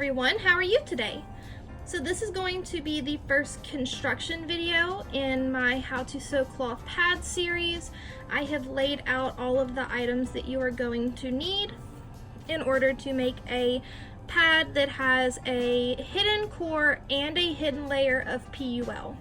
everyone, how are you today? So this is going to be the first construction video in my How to Sew Cloth Pad series. I have laid out all of the items that you are going to need in order to make a pad that has a hidden core and a hidden layer of PUL.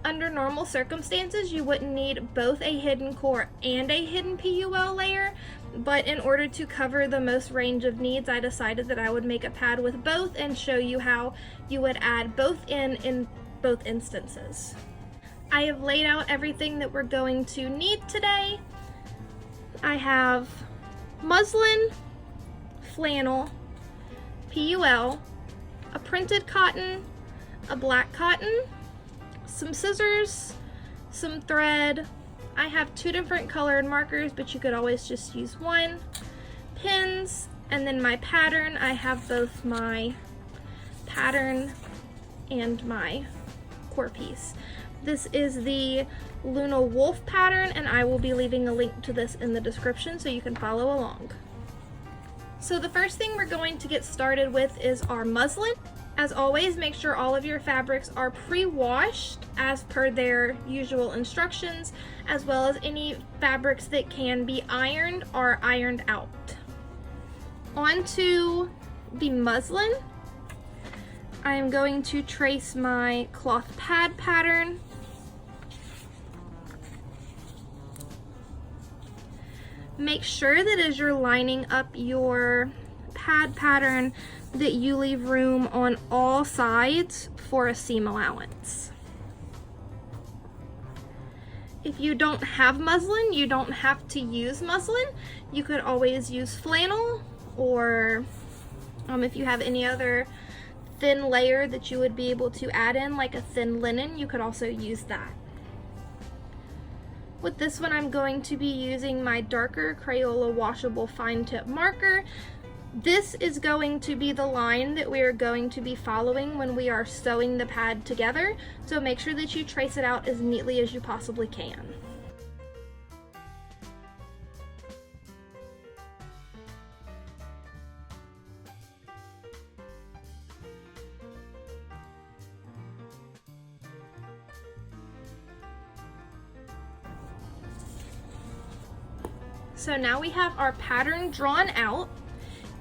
Under normal circumstances, you wouldn't need both a hidden core and a hidden PUL layer, but in order to cover the most range of needs, I decided that I would make a pad with both and show you how you would add both in both instances. I have laid out everything that we're going to need today. I have muslin, flannel, PUL, a printed cotton, a black cotton, some scissors, some thread. I have two different colored markers, but you could always just use one. Pins, and then my pattern. I have both my pattern and my core piece. This is the Luna Wolf pattern, and I will be leaving a link to this in the description so you can follow along. So the first thing we're going to get started with is our muslin. As always, make sure all of your fabrics are pre-washed as per their usual instructions, as well as any fabrics that can be ironed are ironed out. Onto the muslin, I am going to trace my cloth pad pattern. Make sure that as you're lining up your pad pattern that you leave room on all sides for a seam allowance. If you don't have muslin, you don't have to use muslin. You could always use flannel, or if you have any other thin layer that you would be able to add in, like a thin linen, you could also use that. With this one, I'm going to be using my darker Crayola washable fine tip marker. This is going to be the line that we are going to be following when we are sewing the pad together, so make sure that you trace it out as neatly as you possibly can. So now we have our pattern drawn out.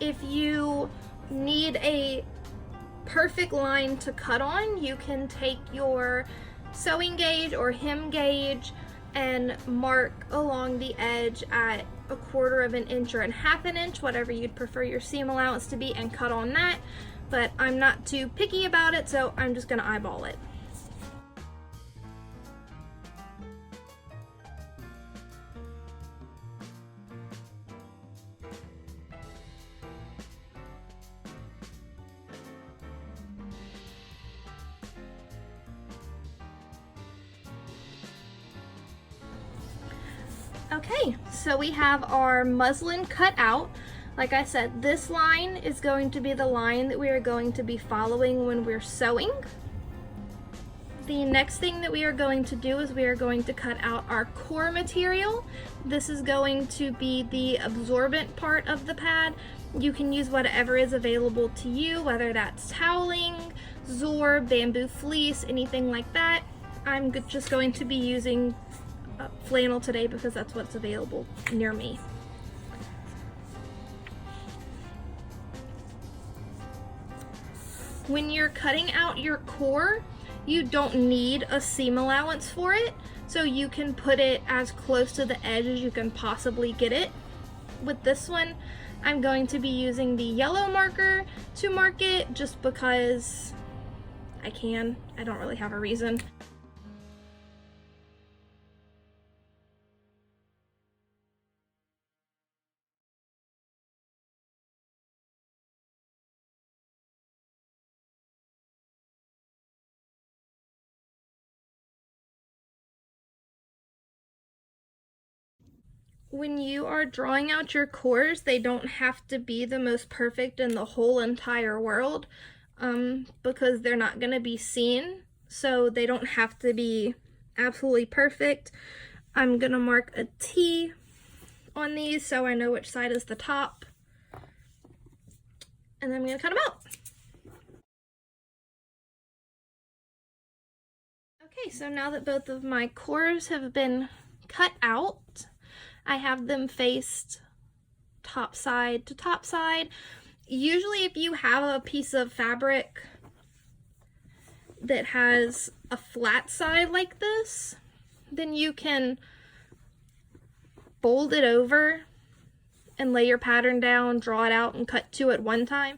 If you need a perfect line to cut on, you can take your sewing gauge or hem gauge and mark along the edge at 1/4 of an inch or 1/2 an inch, whatever you'd prefer your seam allowance to be, and cut on that. But I'm not too picky about it, so I'm just gonna eyeball it. Okay, so we have our muslin cut out. Like I said, this line is going to be the line that we are going to be following when we're sewing. The next thing that we are going to do is we are going to cut out our core material. This is going to be the absorbent part of the pad. You can use whatever is available to you, whether that's toweling, Zorb, bamboo fleece, anything like that. I'm just going to be using flannel today because that's what's available near me. When you're cutting out your core, you don't need a seam allowance for it, so you can put it as close to the edge as you can possibly get it. With this one, I'm going to be using the yellow marker to mark it just because I can. I don't really have a reason. When you are drawing out your cores, they don't have to be the most perfect in the whole entire world, because they're not going to be seen, so they don't have to be absolutely perfect. I'm going to mark a T on these so I know which side is the top. And then I'm going to cut them out. Okay, so now that both of my cores have been cut out, I have them faced top side to top side. Usually if you have a piece of fabric that has a flat side like this, then you can fold it over and lay your pattern down, draw it out, and cut two at one time.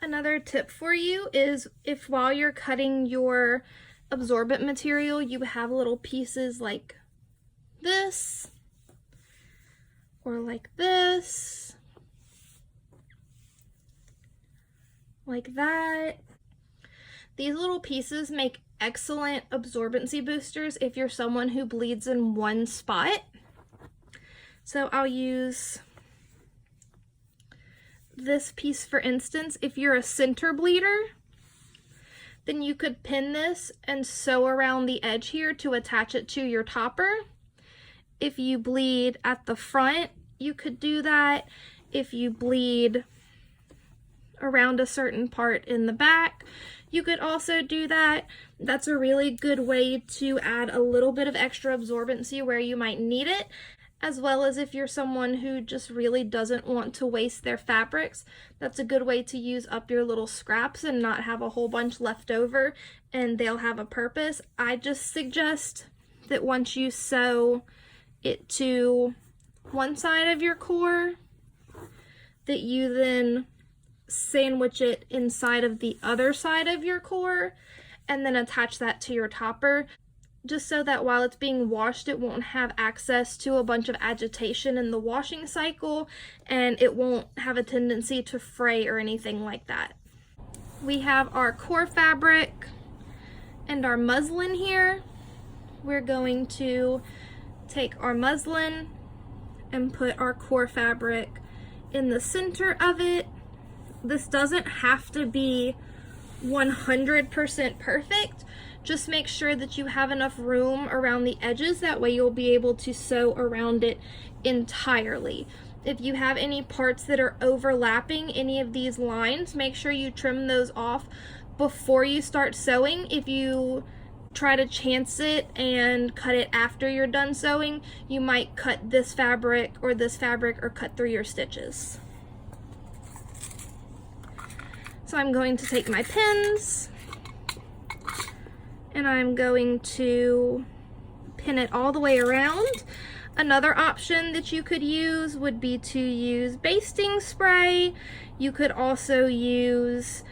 Another tip for you is if while you're cutting your absorbent material you have little pieces like this or like this, like that. These little pieces make excellent absorbency boosters if you're someone who bleeds in one spot. So I'll use this piece for instance. If you're a center bleeder, then you could pin this and sew around the edge here to attach it to your topper. If you bleed at the front, you could do that. If you bleed around a certain part in the back, you could also do that. That's a really good way to add a little bit of extra absorbency where you might need it, as well as if you're someone who just really doesn't want to waste their fabrics. That's a good way to use up your little scraps and not have a whole bunch left over, and they'll have a purpose. I just suggest that once you sew it to one side of your core, that you then sandwich it inside of the other side of your core and then attach that to your topper, just so that while it's being washed it won't have access to a bunch of agitation in the washing cycle and it won't have a tendency to fray or anything like that. We have our core fabric and our muslin here. We're going to take our muslin and put our core fabric in the center of it. This doesn't have to be 100% perfect. Just make sure that you have enough room around the edges, that way you'll be able to sew around it entirely. If you have any parts that are overlapping any of these lines, make sure you trim those off before you start sewing. If you try to chance it and cut it after you're done sewing, you might cut this fabric or cut through your stitches. So I'm going to take my pins and I'm going to pin it all the way around. Another option that you could use would be to use basting spray. You could also use,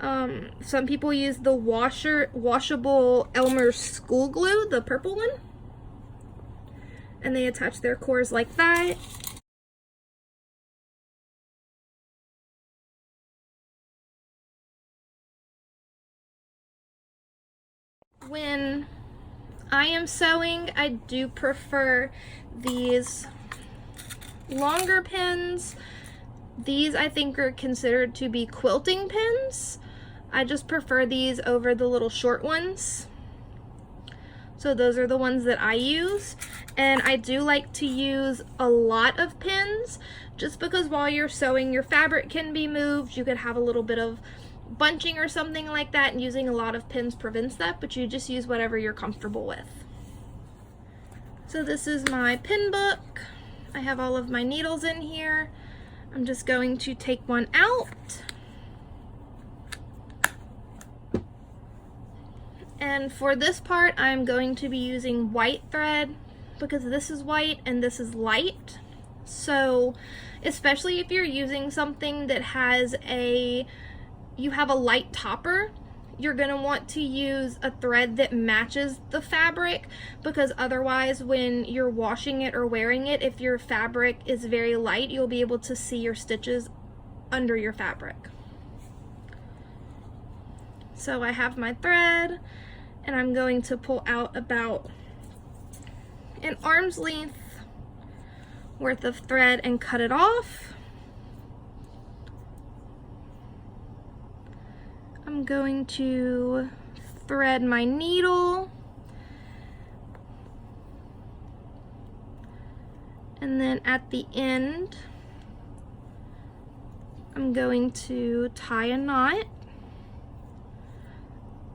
some people use the washable Elmer's school glue, the purple one, and they attach their cores like that. When I am sewing, I do prefer these longer pins. These I think are considered to be quilting pins. I just prefer these over the little short ones. So those are the ones that I use. And I do like to use a lot of pins, just because while you're sewing your fabric can be moved. You could have a little bit of bunching or something like that, and using a lot of pins prevents that, but you just use whatever you're comfortable with. So this is my pin book. I have all of my needles in here. I'm just going to take one out. And for this part, I'm going to be using white thread because this is white and this is light. So especially if you're using something that has you have a light topper, you're going to want to use a thread that matches the fabric, because otherwise when you're washing it or wearing it, if your fabric is very light, you'll be able to see your stitches under your fabric. So I have my thread and I'm going to pull out about an arm's length worth of thread and cut it off. I'm going to thread my needle and then at the end I'm going to tie a knot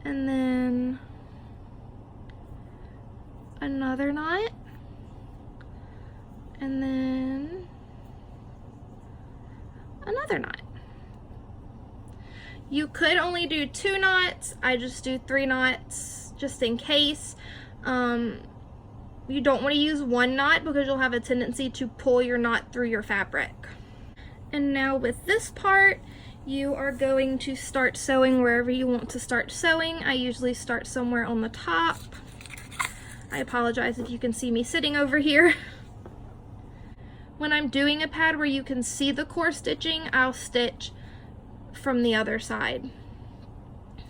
and then another knot, and then another knot. You could only do 2 knots. I just do 3 knots just in case. You don't want to use 1 knot because you'll have a tendency to pull your knot through your fabric. And now with this part, you are going to start sewing wherever you want to start sewing. I usually start somewhere on the top. I apologize if you can see me sitting over here. When I'm doing a pad where you can see the core stitching, I'll stitch from the other side.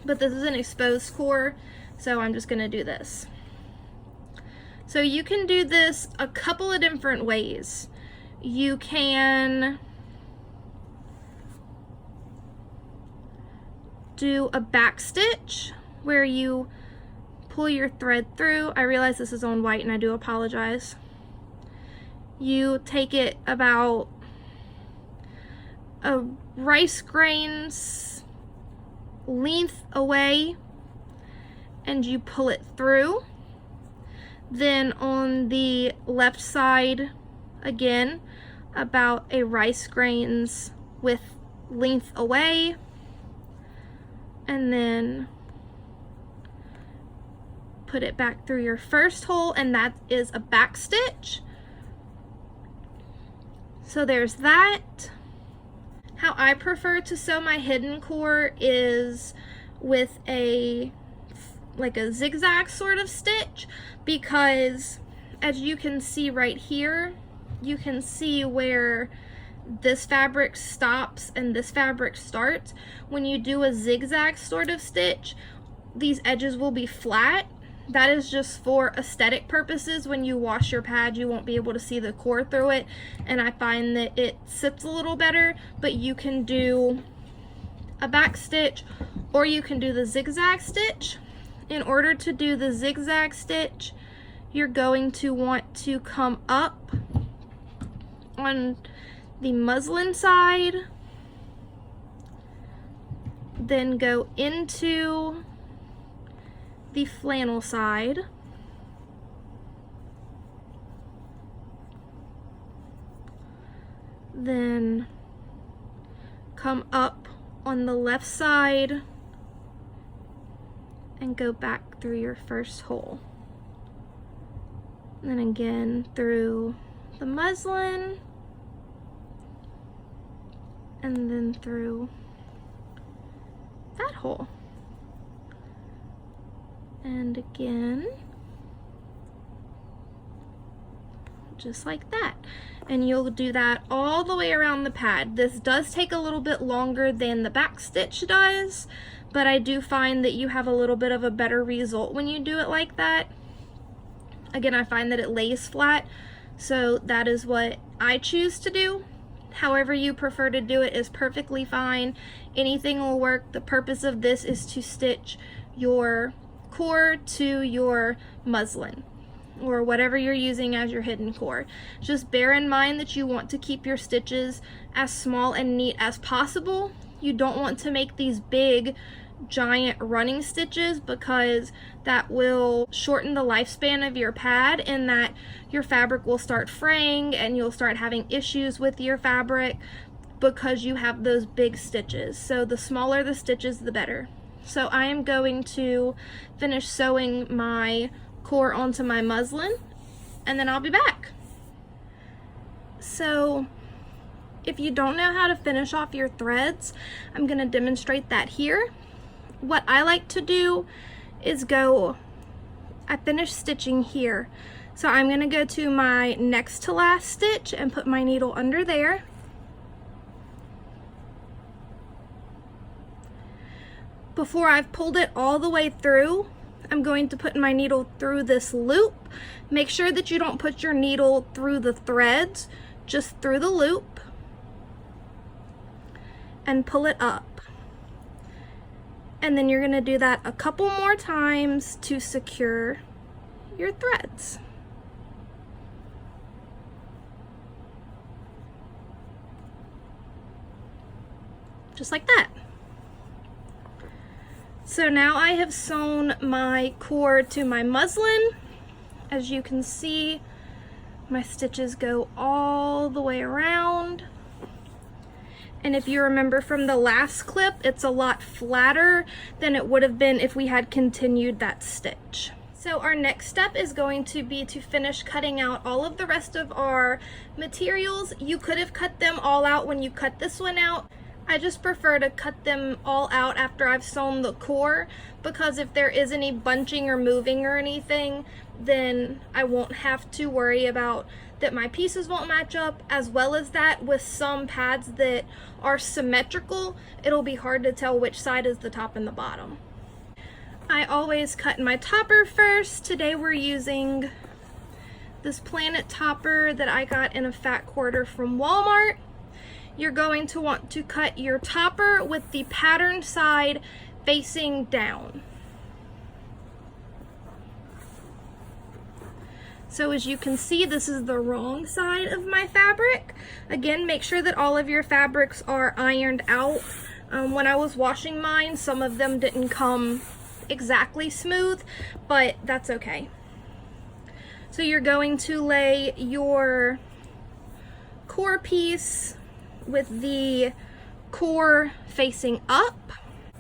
But this is an exposed core, so I'm just gonna do this. So you can do this a couple of different ways. You can do a back stitch where you pull your thread through. I realize this is on white and I do apologize. You take it about a rice grain's length away and you pull it through. Then on the left side, again, about a rice grain's width length away, and then put it back through your first hole, and that is a back stitch. So there's that. How I prefer to sew my hidden core is with like a zigzag sort of stitch, because as you can see right here, you can see where this fabric stops and this fabric starts. When you do a zigzag sort of stitch, these edges will be flat. That is just for aesthetic purposes. When you wash your pad, you won't be able to see the core through it, and I find that it sits a little better. But you can do a back stitch or you can do the zigzag stitch. In order to do the zigzag stitch, you're going to want to come up on the muslin side, then go into the flannel side, then come up on the left side and go back through your first hole. And then again through the muslin, and then through that hole. And again, just like that. And you'll do that all the way around the pad. This does take a little bit longer than the back stitch does, but I do find that you have a little bit of a better result when you do it like that. Again, I find that it lays flat, so that is what I choose to do. However you prefer to do it is perfectly fine. Anything will work. The purpose of this is to stitch your core to your muslin or whatever you're using as your hidden core. Just bear in mind that you want to keep your stitches as small and neat as possible. You don't want to make these big giant running stitches, because that will shorten the lifespan of your pad, and that your fabric will start fraying and you'll start having issues with your fabric because you have those big stitches. So the smaller the stitches, the better. So I am going to finish sewing my core onto my muslin, and then I'll be back. So if you don't know how to finish off your threads, I'm going to demonstrate that here. What I like to do is I finished stitching here, so I'm going to go to my next to last stitch and put my needle under there. Before I've pulled it all the way through, I'm going to put my needle through this loop. Make sure that you don't put your needle through the threads, just through the loop, and pull it up. And then you're going to do that a couple more times to secure your threads. Just like that. So now I have sewn my core to my muslin. As you can see, my stitches go all the way around. And if you remember from the last clip, it's a lot flatter than it would have been if we had continued that stitch. So our next step is going to be to finish cutting out all of the rest of our materials. You could have cut them all out when you cut this one out. I just prefer to cut them all out after I've sewn the core, because if there is any bunching or moving or anything, then I won't have to worry about that my pieces won't match up, as well as that with some pads that are symmetrical, it'll be hard to tell which side is the top and the bottom. I always cut my topper first. Today we're using this Planet topper that I got in a fat quarter from Walmart. You're going to want to cut your topper with the patterned side facing down. So as you can see, this is the wrong side of my fabric. Again, make sure that all of your fabrics are ironed out. When I was washing mine, some of them didn't come exactly smooth, but that's okay. So you're going to lay your core piece with the core facing up,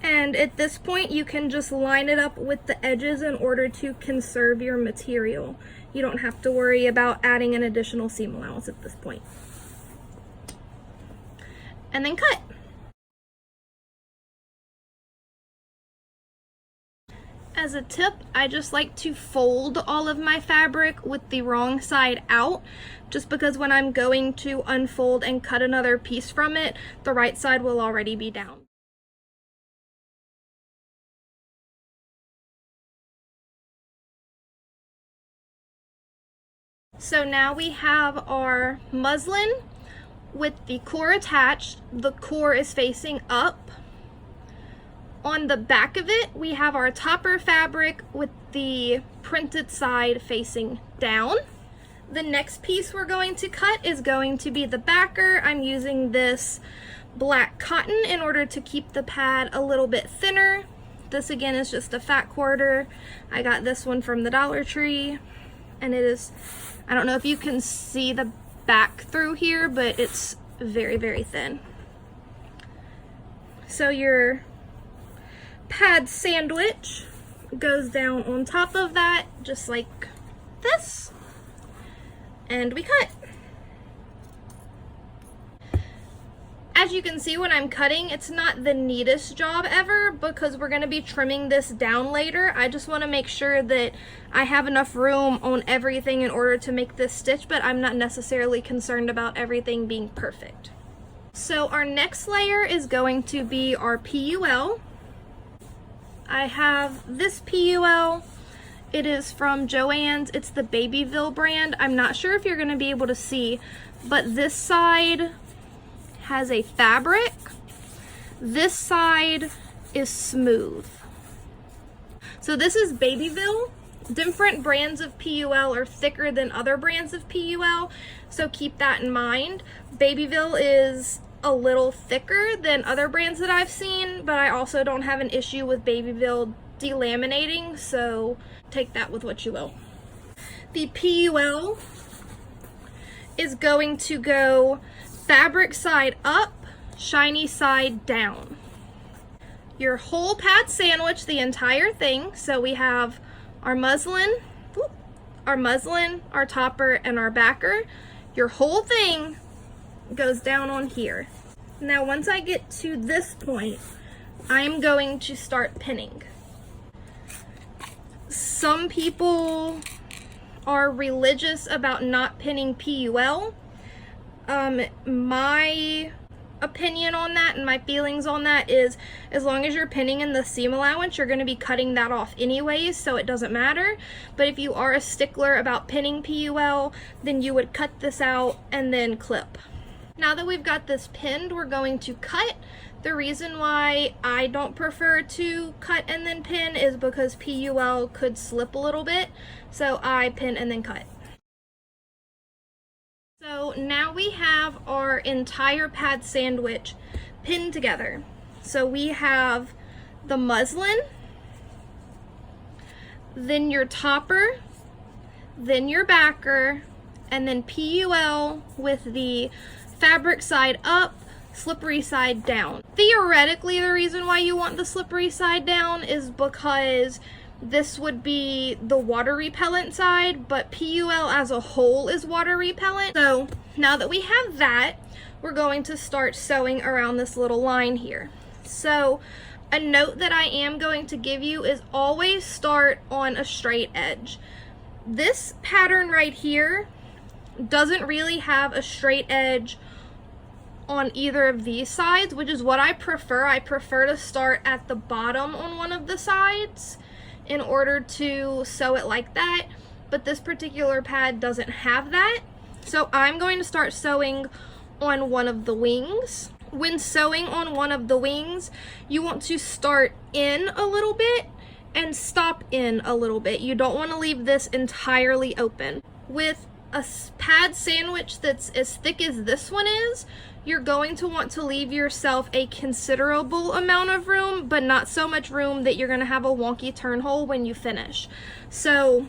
and at this point you can just line it up with the edges in order to conserve your material. You don't have to worry about adding an additional seam allowance at this point. And then cut. As a tip, I just like to fold all of my fabric with the wrong side out, just because when I'm going to unfold and cut another piece from it, the right side will already be down. So now we have our muslin with the core attached. The core is facing up. On the back of it, we have our topper fabric with the printed side facing down. The next piece we're going to cut is going to be the backer. I'm using this black cotton in order to keep the pad a little bit thinner. This again is just a fat quarter. I got this one from the Dollar Tree, and it is, I don't know if you can see the back through here, but it's very, very thin. So your pad sandwich goes down on top of that, just like this, and we cut. As you can see, when I'm cutting, it's not the neatest job ever because we're going to be trimming this down later. I just want to make sure that I have enough room on everything in order to make this stitch, but I'm not necessarily concerned about everything being perfect. So our next layer is going to be our PUL. I have this PUL. It is from Joann's. It's the Babyville brand. I'm not sure if you're going to be able to see, but this side has a fabric. This side is smooth. So this is Babyville. Different brands of PUL are thicker than other brands of PUL, so keep that in mind. Babyville is a little thicker than other brands that I've seen, but I also don't have an issue with Babyville delaminating, so take that with what you will. The PUL is going to go fabric side up, shiny side down. Your whole pad sandwich, the entire thing. So we have our muslin, our topper, and our backer. Your whole thing goes down on here. Now once I get to this point, I'm going to start pinning. Some people are religious about not pinning PUL. My opinion on that and my feelings on that is, as long as you're pinning in the seam allowance, you're going to be cutting that off anyways, so it doesn't matter. But if you are a stickler about pinning PUL, then you would cut this out and then clip. Now that we've got this pinned, we're going to cut. The reason why I don't prefer to cut and then pin is because PUL could slip a little bit, so I pin and then cut. So now we have our entire pad sandwich pinned together. So we have the muslin, then your topper, then your backer, and then PUL with the fabric side up, slippery side down. Theoretically, the reason why you want the slippery side down is because this would be the water repellent side, but PUL as a whole is water repellent. So now that we have that, we're going to start sewing around this little line here. So a note that I am going to give you is always start on a straight edge. This pattern right here doesn't really have a straight edge on either of these sides, which is what I prefer. I prefer to start at the bottom on one of the sides in order to sew it like that, but this particular pad doesn't have that. So I'm going to start sewing on one of the wings. When sewing on one of the wings, you want to start in a little bit and stop in a little bit. You don't want to leave this entirely open. With a pad sandwich that's as thick as this one is, you're going to want to leave yourself a considerable amount of room, but not so much room that you're going to have a wonky turn hole when you finish. So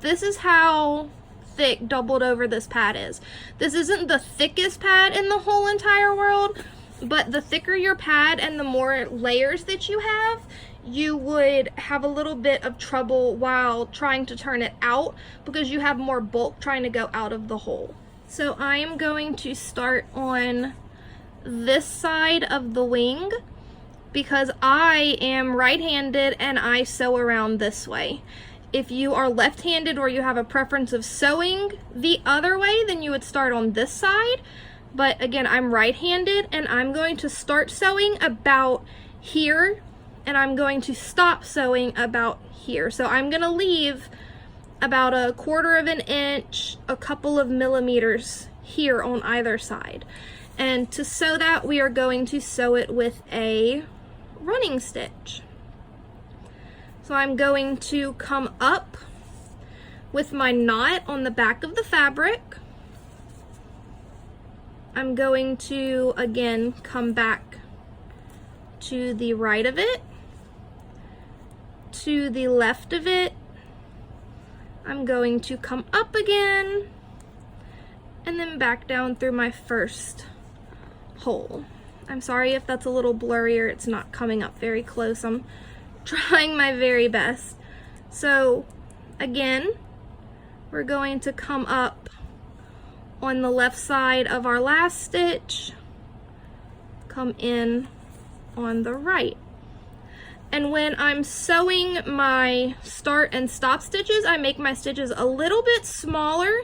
this is how thick doubled over this pad is. This isn't the thickest pad in the whole entire world, but the thicker your pad and the more layers that you have, you would have a little bit of trouble while trying to turn it out because you have more bulk trying to go out of the hole. So I am going to start on this side of the wing because I am right-handed and I sew around this way. If you are left-handed or you have a preference of sewing the other way, then you would start on this side. But again, I'm right-handed and I'm going to start sewing about here and I'm going to stop sewing about here. So I'm going to leave about 1/4 of an inch, a couple of millimeters here on either side. And to sew that, we are going to sew it with a running stitch. So I'm going to come up with my knot on the back of the fabric. I'm going to, again, come back to the right of it, to the left of it. I'm going to come up again, and then back down through my first hole. I'm sorry if that's a little blurrier, it's not coming up very close. I'm trying my very best. So again, we're going to come up on the left side of our last stitch, come in on the right. And when I'm sewing my start and stop stitches, I make my stitches a little bit smaller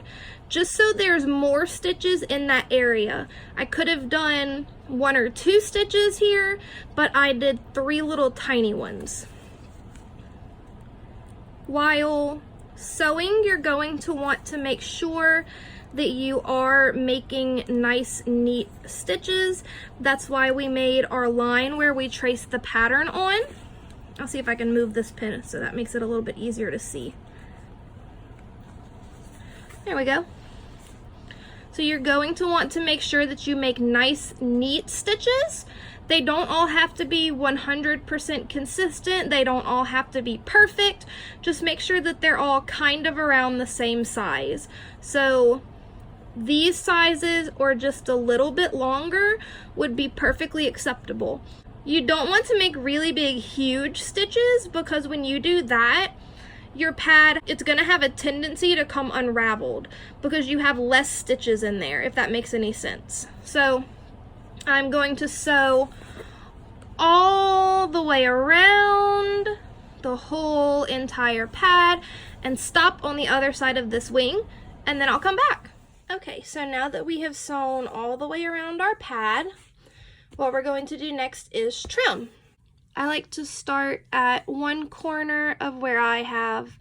just so there's more stitches in that area. I could have done 1 or 2 stitches here, but I did 3 little tiny ones. While sewing, you're going to want to make sure that you are making nice, neat stitches. That's why we made our line where we traced the pattern on. I'll see if I can move this pin so that makes it a little bit easier to see. There we go. So you're going to want to make sure that you make nice, neat stitches. They don't all have to be 100% consistent. They don't all have to be perfect. Just make sure that they're all kind of around the same size. So these sizes or just a little bit longer would be perfectly acceptable. You don't want to make really big, huge stitches because when you do that, your pad, it's going to have a tendency to come unraveled because you have less stitches in there, if that makes any sense. So I'm going to sew all the way around the whole entire pad and stop on the other side of this wing, and then I'll come back. Okay, so now that we have sewn all the way around our pad, what we're going to do next is trim. I like to start at one corner of where I have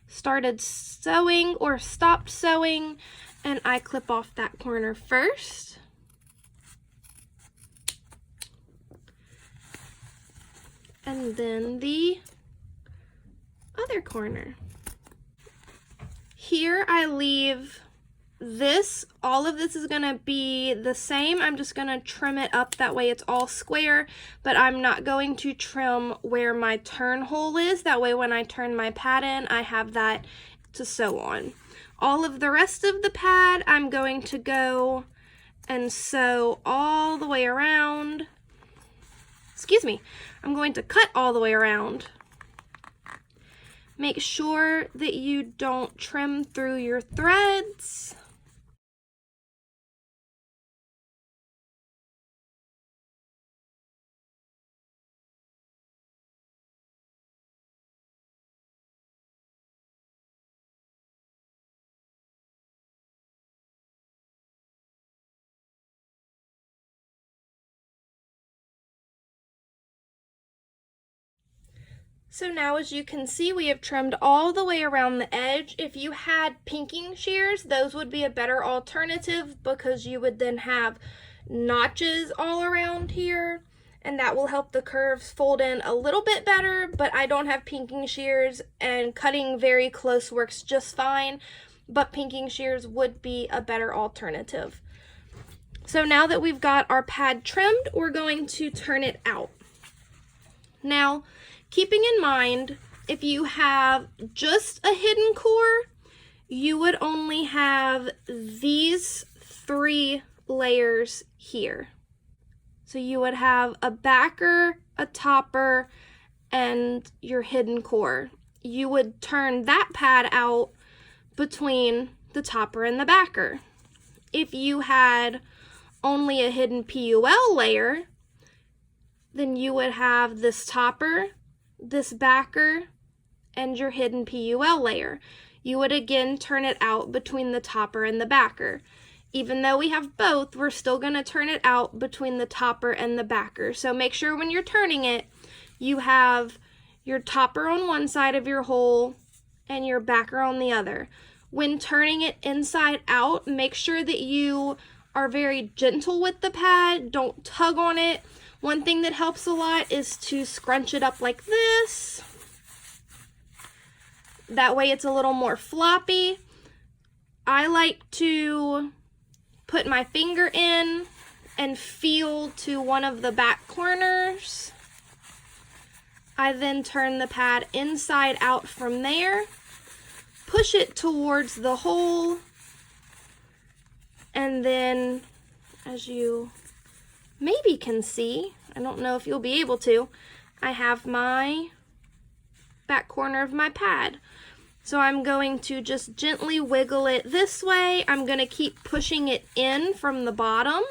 started sewing or stopped sewing, and I clip off that corner first. And then the other corner. Here I leave all of this is gonna be the same. I'm just gonna trim it up, that way it's all square, but I'm not going to trim where my turn hole is. That way when I turn my pad in, I have that to sew on. All of the rest of the pad, I'm going to go and sew all the way around. Excuse me, I'm going to cut all the way around. Make sure that you don't trim through your threads. So now, as you can see, we have trimmed all the way around the edge. If you had pinking shears, those would be a better alternative because you would then have notches all around here, and that will help the curves fold in a little bit better, but I don't have pinking shears, and cutting very close works just fine, but pinking shears would be a better alternative. So now that we've got our pad trimmed, we're going to turn it out. Now, keeping in mind, if you have just a hidden core, you would only have these 3 layers here. So you would have a backer, a topper, and your hidden core. You would turn that pad out between the topper and the backer. If you had only a hidden PUL layer, then you would have this topper, this backer, and your hidden PUL layer. You would again turn it out between the topper and the backer. Even though we have both, we're still going to turn it out between the topper and the backer. So make sure when you're turning it, you have your topper on one side of your hole and your backer on the other. When turning it inside out, make sure that you are very gentle with the pad. Don't tug on it. One thing that helps a lot is to scrunch it up like this. That way it's a little more floppy. I like to put my finger in and feel to one of the back corners. I then turn the pad inside out from there, push it towards the hole, and then, as you maybe can see, I don't know if you'll be able to, I have my back corner of my pad. So I'm going to just gently wiggle it this way. I'm going to keep pushing it in from the bottom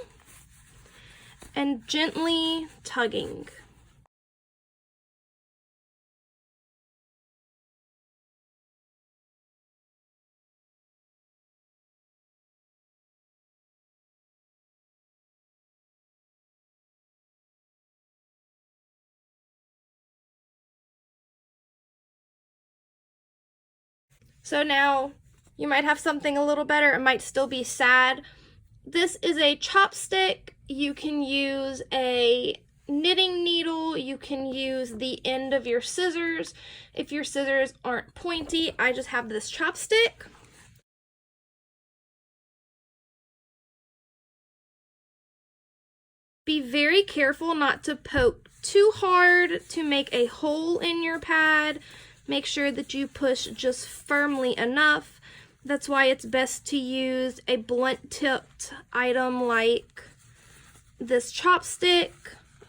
and gently tugging. So now you might have something a little better. It might still be sad. This is a chopstick. You can use a knitting needle. You can use the end of your scissors. If your scissors aren't pointy, I just have this chopstick. Be very careful not to poke too hard to make a hole in your pad. Make sure that you push just firmly enough. That's why it's best to use a blunt tipped item like this chopstick,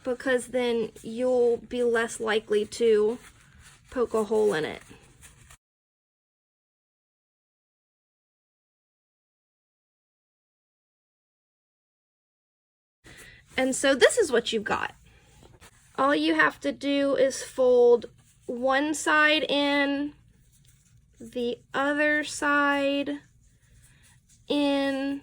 because then you'll be less likely to poke a hole in it. And so this is what you've got. All you have to do is fold one side in, the other side in,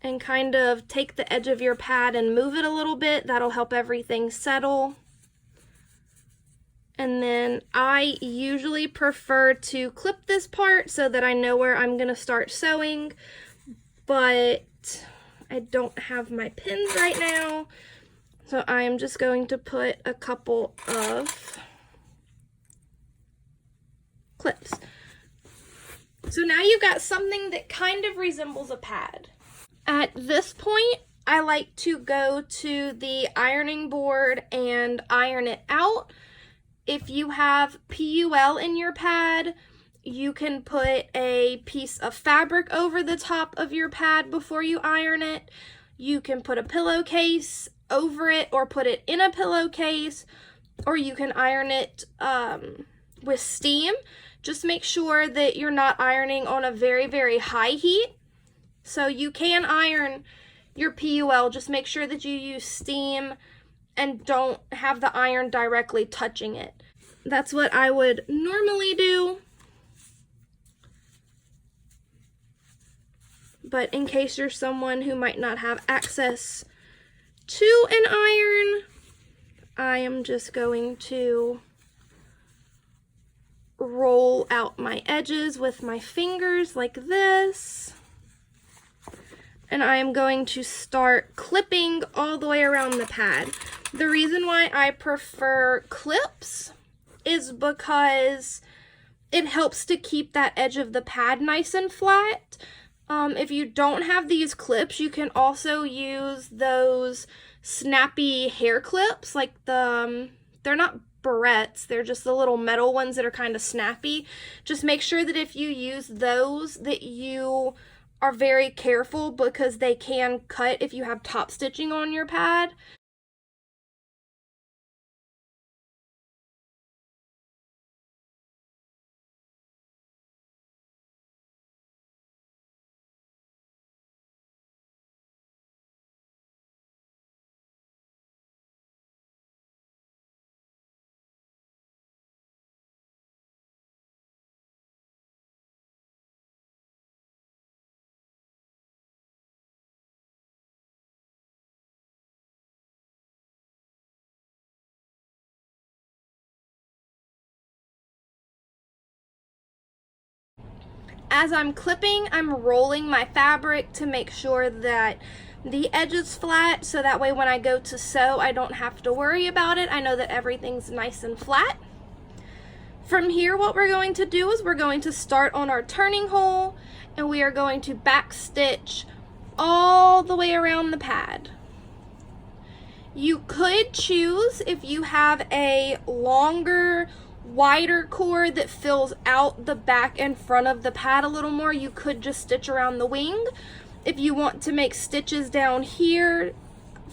and kind of take the edge of your pad and move it a little bit. That'll help everything settle. And then I usually prefer to clip this part so that I know where I'm going to start sewing, but I don't have my pins right now, so I am just going to put a couple of clips. So now you've got something that kind of resembles a pad. At this point, I like to go to the ironing board and iron it out. If you have PUL in your pad, you can put a piece of fabric over the top of your pad before you iron it. You can put a pillowcase over it or put it in a pillowcase, or you can iron it with steam. Just make sure that you're not ironing on a very, very high heat. So you can iron your PUL, just make sure that you use steam and don't have the iron directly touching it. That's what I would normally do. But in case you're someone who might not have access to an iron, I am just going to roll out my edges with my fingers like this. And I am going to start clipping all the way around the pad. The reason why I prefer clips is because it helps to keep that edge of the pad nice and flat. If you don't have these clips, you can also use those snappy hair clips, like they're not barrettes, they're just the little metal ones that are kind of snappy. Just make sure that if you use those, that you are very careful, because they can cut if you have top stitching on your pad. As I'm clipping, I'm rolling my fabric to make sure that the edge is flat, so that way when I go to sew, I don't have to worry about it. I know that everything's nice and flat. From here, what we're going to do is we're going to start on our turning hole, and we are going to back stitch all the way around the pad. You could choose, if you have a longer, wider cord that fills out the back and front of the pad a little more, you could just stitch around the wing. If you want to make stitches down here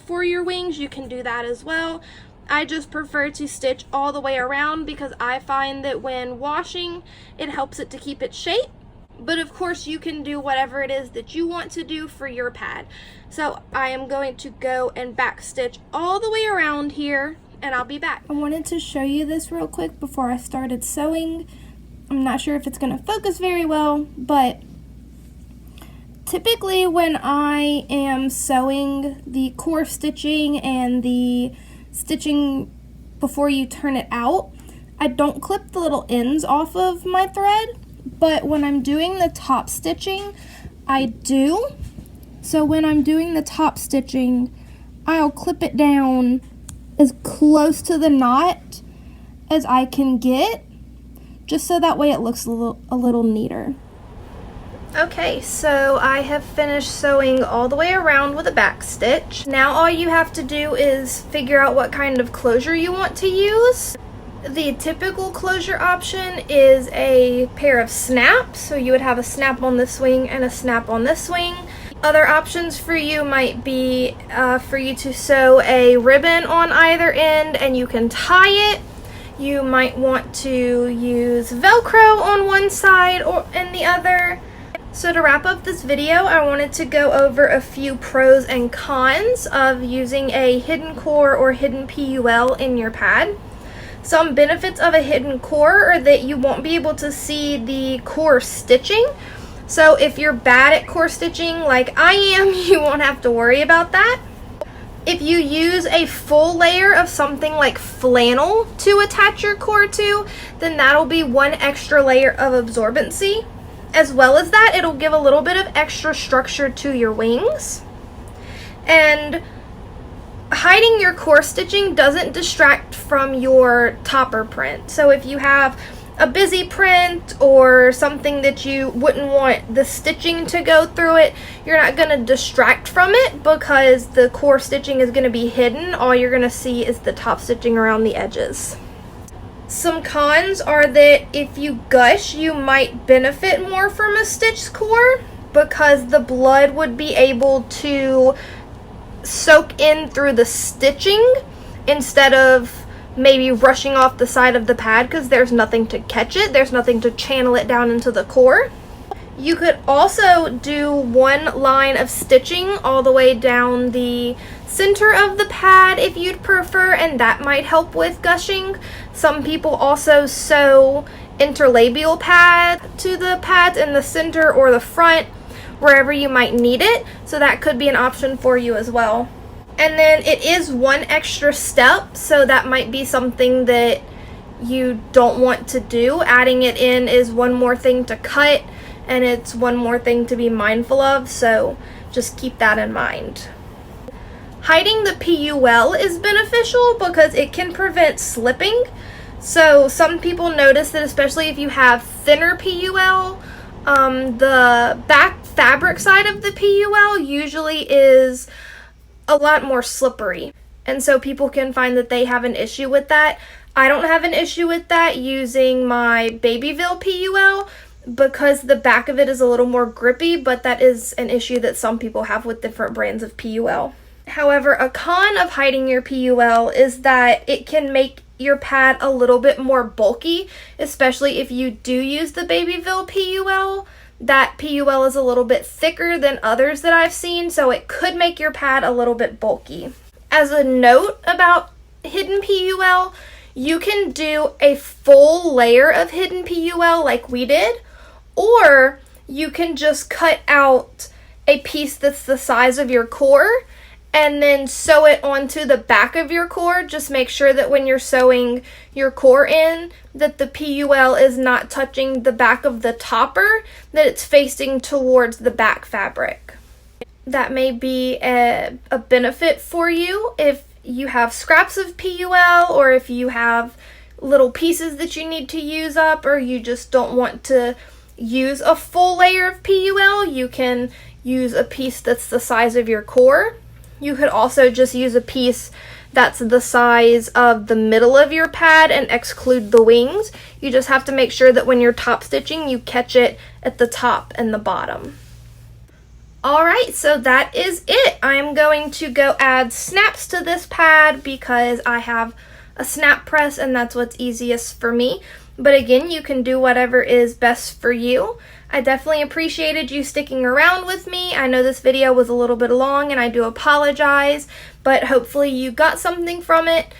for your wings, you can do that as well. I just prefer to stitch all the way around because I find that when washing, it helps it to keep its shape. But of course, you can do whatever it is that you want to do for your pad. So I am going to go and back stitch all the way around here, and I'll be back. I wanted to show you this real quick before I started sewing. I'm not sure if it's going to focus very well, but typically when I am sewing the core stitching and the stitching before you turn it out, I don't clip the little ends off of my thread, but when I'm doing the top stitching, I do. So when I'm doing the top stitching, I'll clip it down as close to the knot as I can get, just so that way it looks a little neater. Okay, so I have finished sewing all the way around with a back stitch. Now all you have to do is figure out what kind of closure you want to use. The typical closure option is a pair of snaps, so you would have a snap on this wing and a snap on this wing. Other options for you might be for you to sew a ribbon on either end and you can tie it. You might want to use Velcro on one side or in the other. So to wrap up this video, I wanted to go over a few pros and cons of using a hidden core or hidden PUL in your pad. Some benefits of a hidden core are that you won't be able to see the core stitching. So if you're bad at core stitching like I am, you won't have to worry about that. If you use a full layer of something like flannel to attach your core to, then that'll be one extra layer of absorbency. As well as that, it'll give a little bit of extra structure to your wings. And hiding your core stitching doesn't distract from your topper print. So if you have a busy print or something that you wouldn't want the stitching to go through it, you're not going to distract from it because the core stitching is going to be hidden. All you're going to see is the top stitching around the edges. Some cons are that if you gush, you might benefit more from a stitched core because the blood would be able to soak in through the stitching instead of maybe rushing off the side of the pad because there's nothing to catch it, there's nothing to channel it down into the core. You could also do one line of stitching all the way down the center of the pad if you'd prefer, and that might help with gushing. Some people also sew interlabial pad to the pads in the center or the front, wherever you might need it, so that could be an option for you as well. And then it is one extra step, so that might be something that you don't want to do. Adding it in is one more thing to cut, and it's one more thing to be mindful of, so just keep that in mind. Hiding the PUL is beneficial because it can prevent slipping. So some people notice that especially if you have thinner PUL, the back fabric side of the PUL usually is a lot more slippery, and so people can find that they have an issue with that. I don't have an issue with that using my Babyville PUL because the back of it is a little more grippy, but that is an issue that some people have with different brands of PUL. However, a con of hiding your PUL is that it can make your pad a little bit more bulky, especially if you do use the Babyville PUL. That PUL is a little bit thicker than others that I've seen, so it could make your pad a little bit bulky. As a note about hidden PUL, you can do a full layer of hidden PUL like we did, or you can just cut out a piece that's the size of your core and then sew it onto the back of your core. Just make sure that when you're sewing your core in, that the PUL is not touching the back of the topper, that it's facing towards the back fabric. That may be a benefit for you if you have scraps of PUL, or if you have little pieces that you need to use up, or you just don't want to use a full layer of PUL. You can use a piece that's the size of your core. You could also just use a piece that's the size of the middle of your pad and exclude the wings. You just have to make sure that when you're top stitching, you catch it at the top and the bottom. Alright, so that is it. I'm going to go add snaps to this pad because I have a snap press and that's what's easiest for me. But again, you can do whatever is best for you. I definitely appreciated you sticking around with me. I know this video was a little bit long and I do apologize, but hopefully you got something from it.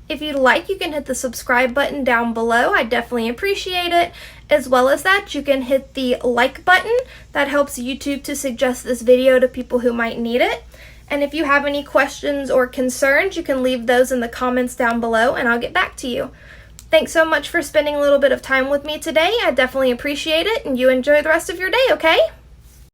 If you'd like, you can hit the subscribe button down below. I definitely appreciate it. As well as that, you can hit the like button. That helps YouTube to suggest this video to people who might need it. And if you have any questions or concerns, you can leave those in the comments down below and I'll get back to you. Thanks so much for spending a little bit of time with me today. I definitely appreciate it, and you enjoy the rest of your day, okay?